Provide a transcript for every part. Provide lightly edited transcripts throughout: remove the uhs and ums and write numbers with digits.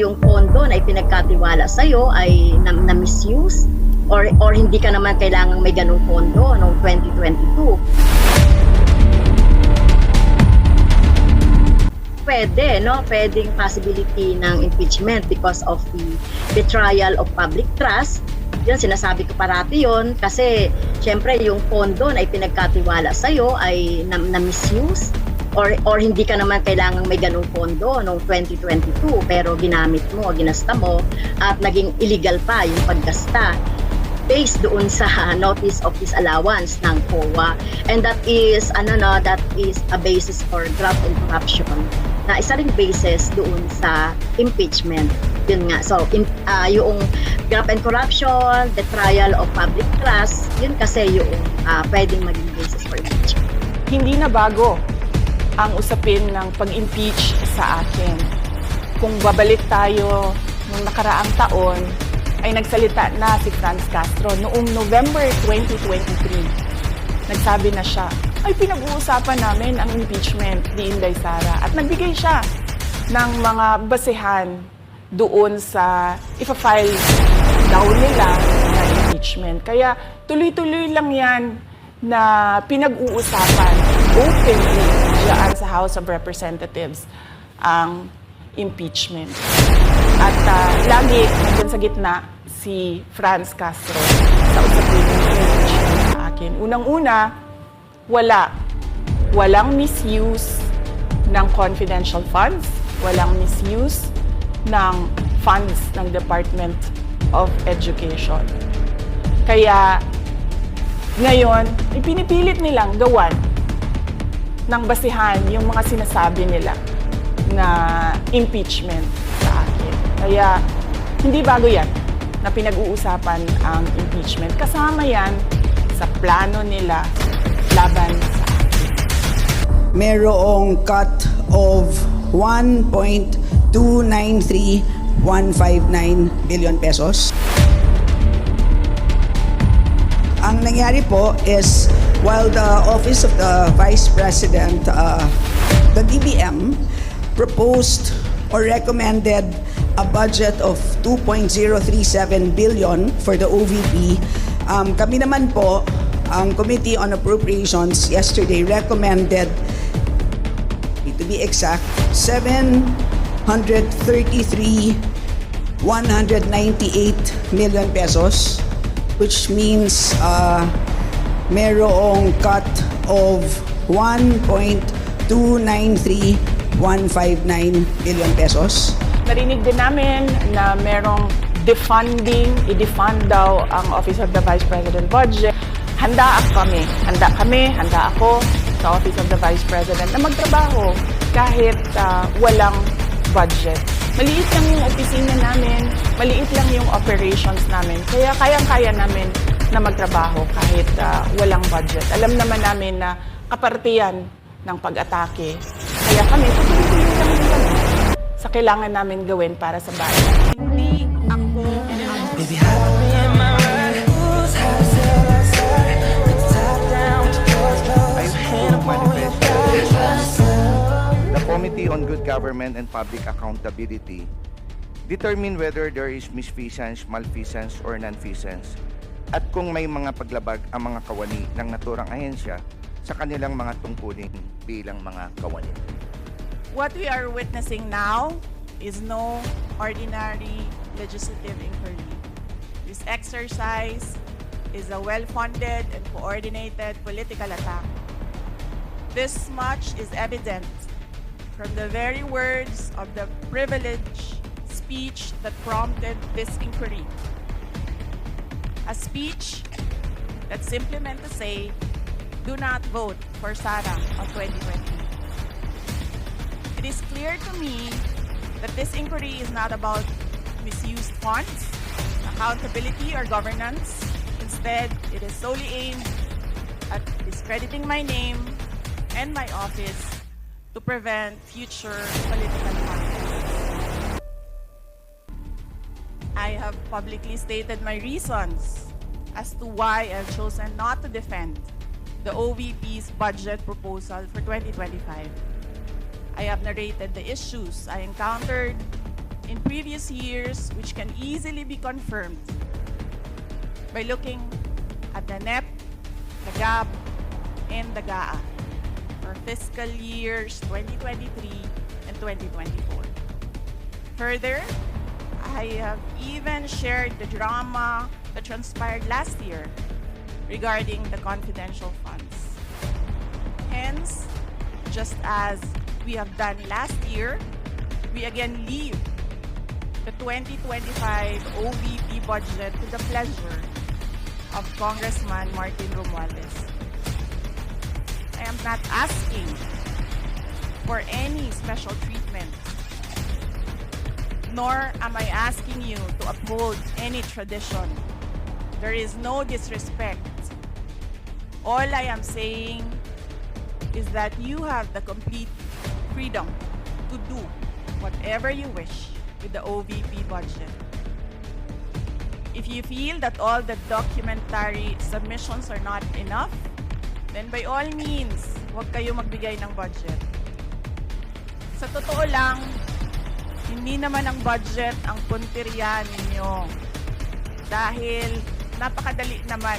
yung pondo na ipinagkatiwala sa'yo ay na-misuse or hindi ka naman kailangang may ganung pondo noong 2022. Pwede, no? Pwedeng possibility ng impeachment because of the betrayal of public trust. Yun, sinasabi ko parati yun kasi syempre yung pondo na ipinagkatiwala sa'yo ay na-misuse or hindi ka naman kailangang may ganung pondo noong 2022 pero ginamit mo, ginasta mo at naging illegal pa yung paggasta based doon sa notice of disallowance ng COA, and that is a basis for graft and corruption na isa ring basis doon sa impeachment. Yun nga, so yung graft and corruption, the trial of public trust, yun kasi yung pwedeng maging basis for impeachment. Hindi na bago ang usapin ng pag-impeach sa akin. Kung babalik tayo nung nakaraang taon, ay nagsalita na si Franz Castro noong November 2023. Nagsabi na siya, ay pinag-uusapan namin ang impeachment ni Inday Sara. At nagbigay siya ng mga basehan doon sa ipa-file daw nila na impeachment. Kaya tuloy-tuloy lang yan na pinag-uusapan openly diyan sa House of Representatives ang impeachment. At lagi nandun sa gitna si Franz Castro sa usapin ng impeachment sa akin. Unang-una, walang misuse ng confidential funds, walang misuse ng funds ng Department of Education. Kaya ngayon, ipinipilit nilang gawan ng basihan yung mga sinasabi nila na impeachment sa akin. Kaya hindi bago yan na pinag-uusapan ang impeachment. Kasama yan sa plano nila laban sa akin. Merong cut of 1.293159 billion pesos. Ang nangyari po is while the Office of the Vice President, the DBM, proposed or recommended a budget of 2.037 billion for the OVP, kami naman po, ang Committee on Appropriations yesterday recommended, to be exact, 733,198 million pesos, which means merong cut of 1.293159 billion pesos. Narinig din namin na merong defunding, i-defund daw ang Office of the Vice President budget. Handa ako sa Office of the Vice President na magtrabaho kahit walang budget. Maliit lang yung opisina namin, maliit lang yung operations namin. Kaya kayang-kaya namin na magtrabaho kahit walang budget. Alam naman namin na kapartiyan ng pag-atake. Kaya kami, tutuloy lang kami sa kailangan namin gawin para sa bayan. Hindi ako The Committee on Good Government and Public Accountability determine whether there is misfeasance, malfeasance, or nonfeasance at kung may mga paglabag ang mga kawani ng naturang ahensya sa kanilang mga tungkulin bilang mga kawani. What we are witnessing now is no ordinary legislative inquiry. This exercise is a well-funded and coordinated political attack. This much is evident from the very words of the privileged speech that prompted this inquiry. A speech that simply meant to say, do not vote for Sara on 2020. It is clear to me that this inquiry is not about misused funds, accountability, or governance. Instead, it is solely aimed at discrediting my name and my office to prevent future political contests. I have publicly stated my reasons as to why I've chosen not to defend the OVP's budget proposal for 2025. I have narrated the issues I encountered in previous years, which can easily be confirmed by looking at the NEP, the GAB, and the GAA for fiscal years 2023 and 2024. Further, I have even shared the drama that transpired last year regarding the confidential funds. Hence, just as we have done last year, we again leave the 2025 OVP budget to the pleasure of Congressman Martin Romualdez. I am not asking for any special treatment, nor am I asking you to uphold any tradition. There is no disrespect. All I am saying is that you have the complete freedom to do whatever you wish with the OVP budget. If you feel that all the documentary submissions are not enough, then by all means, huwag kayo magbigay ng budget. Sa totoo lang, hindi naman ang budget ang punteriya ninyo. Dahil napakadali naman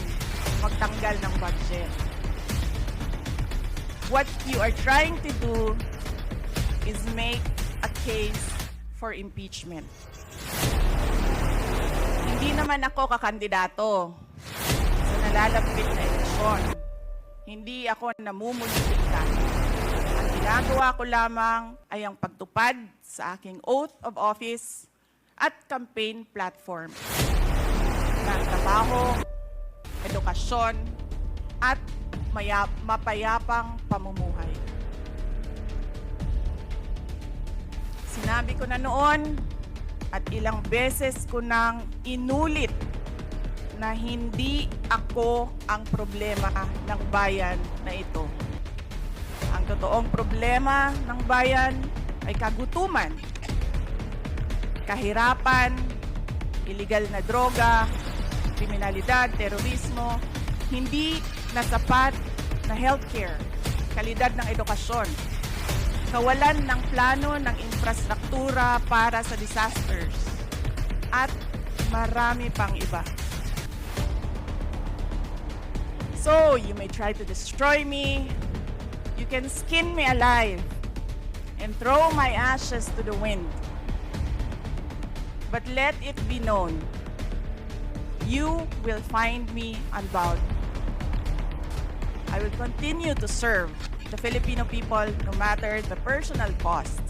magtanggal ng budget. What you are trying to do is make a case for impeachment. Hindi naman ako kakandidato sa nalalapit na eleksyon. Hindi ako namumulitika. Ang ginagawa ko lamang ay ang pagtupad sa aking oath of office at campaign platform na trabaho, edukasyon, at mapayapang pamumuhay. Sinabi ko na noon at ilang beses ko nang inulit na hindi ako ang problema ng bayan na ito. Ang totoong problema ng bayan ay kagutuman, kahirapan, iligal na droga, kriminalidad, terorismo, hindi na sapat na healthcare, kalidad ng edukasyon, kawalan ng plano ng infrastruktura para sa disasters, at marami pang iba. So, you may try to destroy me, you can skin me alive, and throw my ashes to the wind. But let it be known, you will find me unbowed. I will continue to serve the Filipino people no matter the personal cost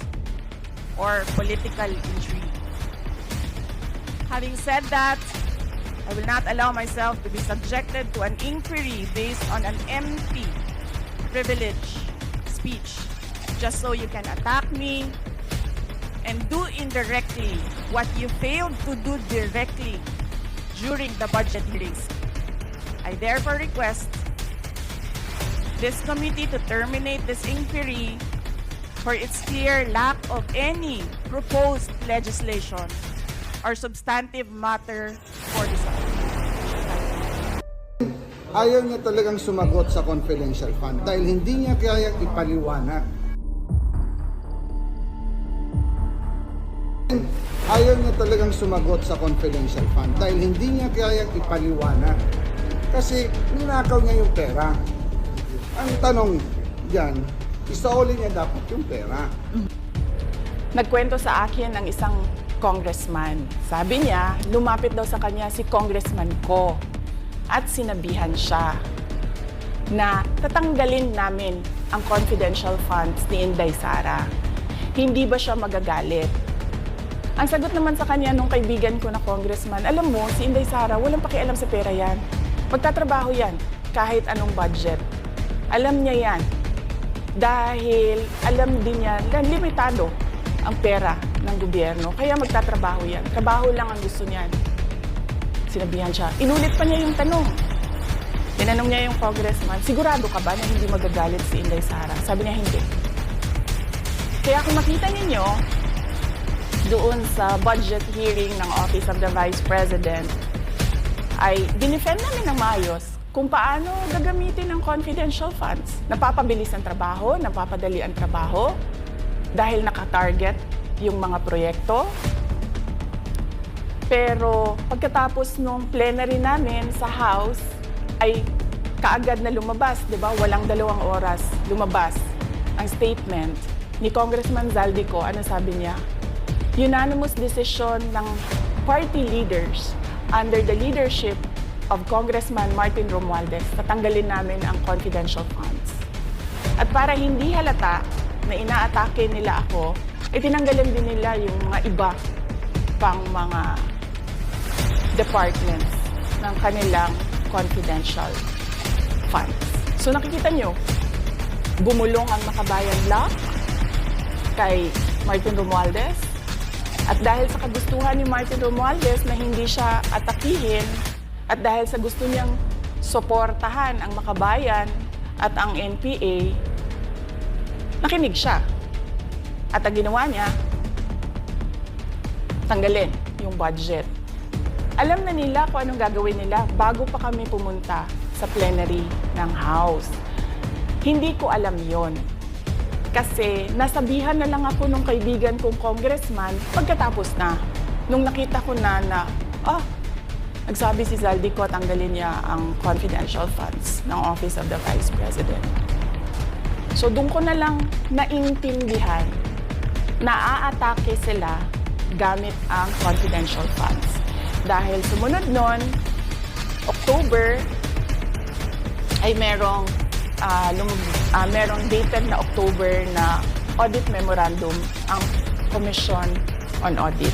or political intrigue. Having said that, I will not allow myself to be subjected to an inquiry based on an empty privilege speech just so you can attack me and do indirectly what you failed to do directly during the budget hearings. I therefore request this committee to terminate this inquiry for its clear lack of any proposed legislation or substantive matter for discussion. Ayaw niya talagang sumagot sa confidential fund dahil hindi niya kayang ipaliwanag. Ayaw niya talagang sumagot sa confidential fund dahil hindi niya kayang ipaliwanag. Kasi ninakaw niya yung pera. Ang tanong diyan, isauli niya dapat yung pera. Nagkwento sa akin ang isang congressman. Sabi niya, lumapit daw sa kanya si congressman ko at sinabihan siya na tatanggalin namin ang confidential funds ni Inday Sara. Hindi ba siya magagalit? Ang sagot naman sa kanya nung kaibigan ko na congressman, alam mo, si Inday Sara, walang pakialam sa pera yan. Magtatrabaho yan kahit anong budget. Alam niya yan. Dahil alam din niya na limitado ang pera ng gobyerno. Kaya magtatrabaho yan. Trabaho lang ang gusto niyan. Sinabihan siya. Inulit pa niya yung tanong. Tinanong niya yung congressman, sigurado ka ba na hindi magagalit si Inday Sara? Sabi niya, hindi. Kaya kung makita ninyo, doon sa budget hearing ng Office of the Vice President, ay dinefend namin ng maayos kung paano gagamitin ang confidential funds. Napapabilis ang trabaho, napapadali ang trabaho, dahil nakatarget yung mga proyekto Pero pagkatapos nung plenary namin sa House, ay kaagad na lumabas, di ba? Walang 2 oras lumabas ang statement ni Congressman Zaldico. Ano sabi niya? Unanimous decision ng party leaders under the leadership of Congressman Martin Romualdez, tatanggalin namin ang confidential funds. At para hindi halata na inaatake nila ako, itinanggalan din nila yung mga iba pang mga departments ng kanilang confidential funds. So nakikita nyo, bumulong ang Makabayan Block kay Martin Romualdez. At dahil sa kagustuhan ni Martin Romualdez na hindi siya atakihin, at dahil sa gusto niyang suportahan ang Makabayan at ang NPA, nakinig siya. At ang ginawa niya, tanggalin yung budget. Alam na nila kung anong gagawin nila bago pa kami pumunta sa plenary ng House. Hindi ko alam yon. Kasi nasabihan na lang ako nung kaibigan kong congressman pagkatapos na. Nung nakita ko na nagsabi si Zaldico, tanggalin niya ang confidential funds ng Office of the Vice President. So doon ko na lang naintindihan na aatake sila gamit ang confidential funds. Dahil sumunod nun, October, ay merong dated na October na audit memorandum ang Commission on Audit.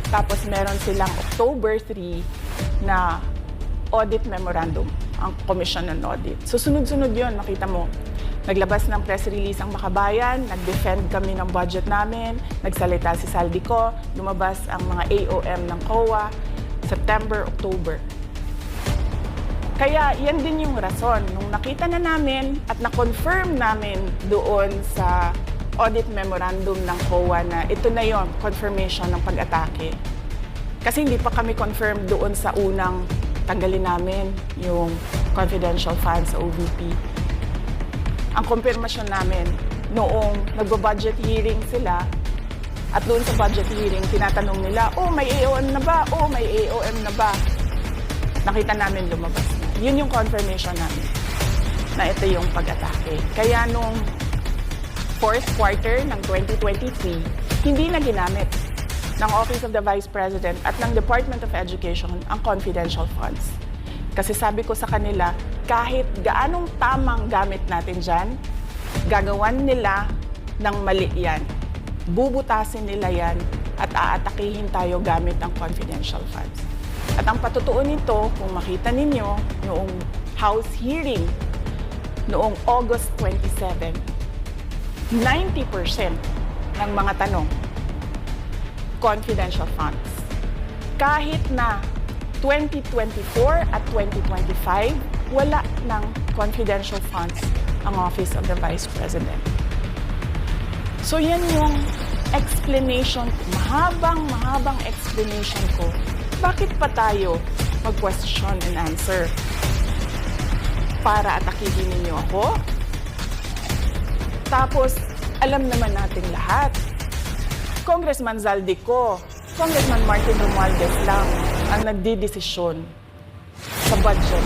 Tapos meron silang October 3 na audit memorandum ang Commission on Audit. So sunod-sunod yun, makita mo. Naglabas ng press release ang Makabayan, nag-defend kami ng budget namin, nagsalita si Zaldico, lumabas ang mga AOM ng COA, September, October. Kaya yan din yung rason. Nung nakita na namin at na-confirm namin doon sa audit memorandum ng COA na ito na yon, confirmation ng pag-atake. Kasi hindi pa kami confirmed doon sa unang tanggalin namin yung confidential funds sa OVP. Ang confirmation namin noong nagbo-budget hearing sila at doon sa budget hearing, tinatanong nila, may AOM na ba? May AOM na ba? Nakita namin lumabas na. Yun yung confirmation namin na ito yung pag-atake. Kaya nung fourth quarter ng 2023, hindi na ginamit ng Office of the Vice President at ng Department of Education ang confidential funds. Kasi sabi ko sa kanila, kahit gaanong tamang gamit natin dyan, gagawan nila ng mali yan. Bubutasin nila yan at aatakihin tayo gamit ang confidential funds. At ang patutuo nito, kung makita ninyo, noong House hearing, noong August 27, 90% ng mga tanong, confidential funds. Kahit na 2024 at 2025, wala ng confidential funds ang Office of the Vice President. So yan yung explanation, mahabang explanation ko. Bakit pa tayo mag-question and answer? Para atakihin ninyo ako? Tapos, alam naman nating lahat. Congressman Zaldico, Congressman Martin Romualdez lang ang nagdidesisyon sa budget